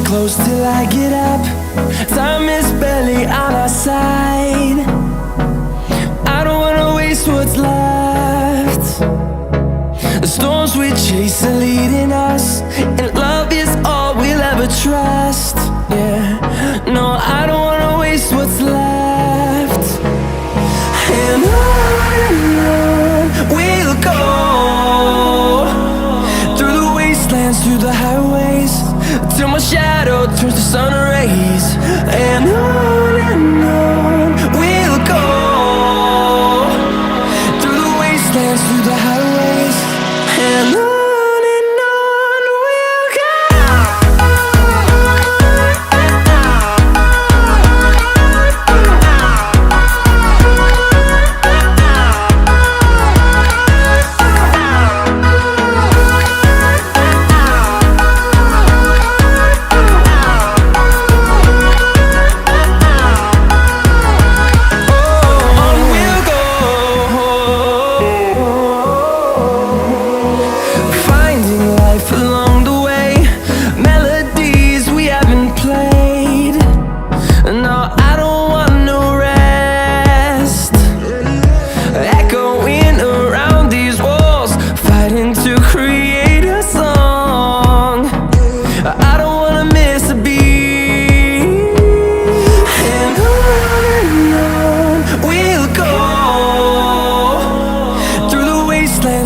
close till I get up. Time is barely on our side. I don't wanna waste what's left. The storms we chase are leading us, and love is all we'll ever trust. Yeah, no, I don't wanna waste what's left. And on we'll go, through the wastelands, through the highways, till my shadow turns to sun rays. And on we'll go, through the wastelands, through the highways, and on we'll go.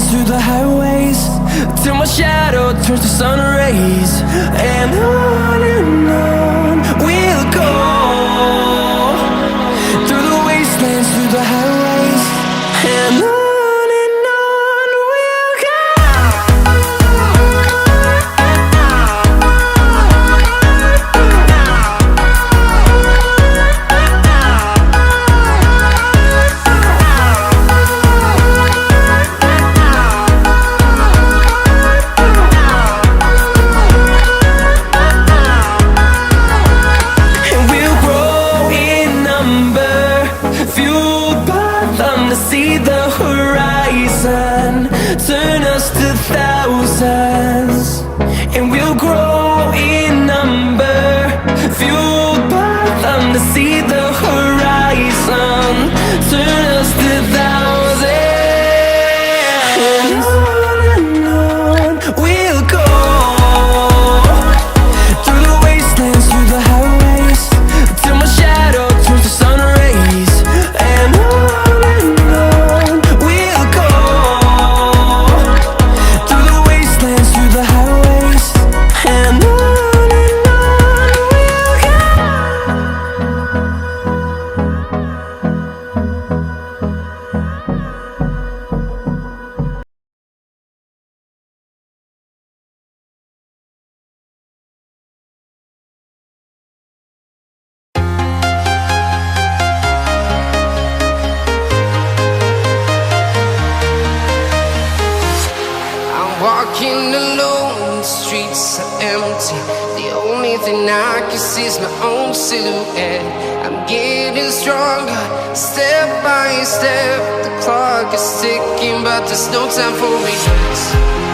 Through the highways, till my shadow turns to sun rays. And on we'll go, through the wastelands, through the highways, and on we'll go. See the horizon turn us to thousands, and we'll grow in number, fueled by them to see the horizon turn us to thousands. And on we'll go, through the wastelands, through the highways, till my shadow turns to sun rays. And walking alone, the streets are empty. The only thing I can see is my own silhouette. I'm getting stronger, step by step. The clock is ticking, but there's no time for regrets.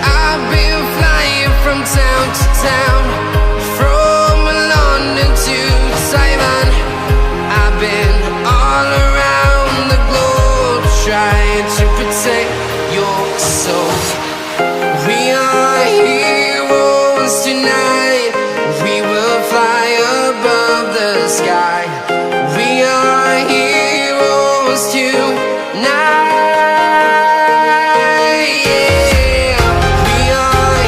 I've been flying from town to town, from London to Taiwan. I've been all around the globe, trying to protect your soul. We are heroes tonight. We will fly above the sky. We are heroes tonight. Yeah. We are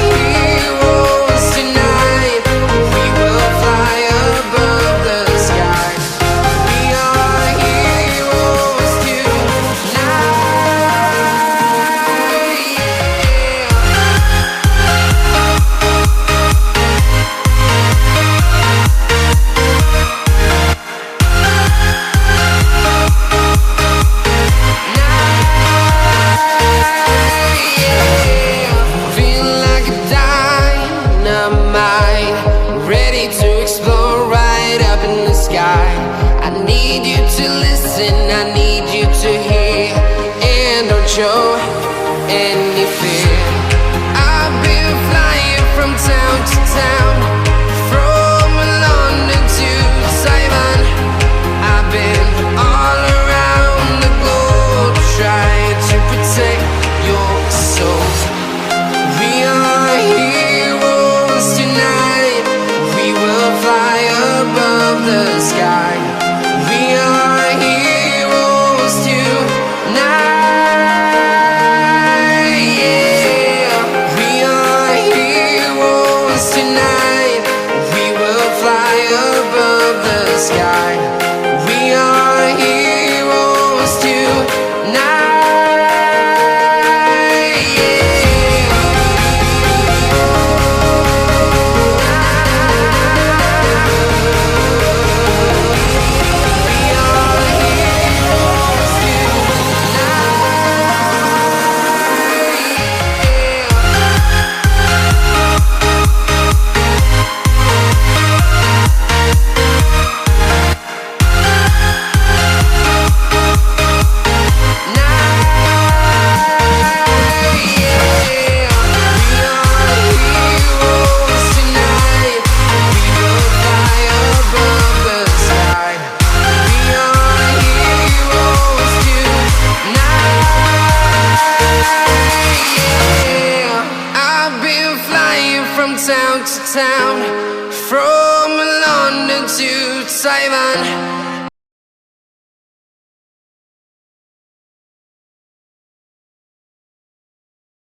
town, from London to Taiwan.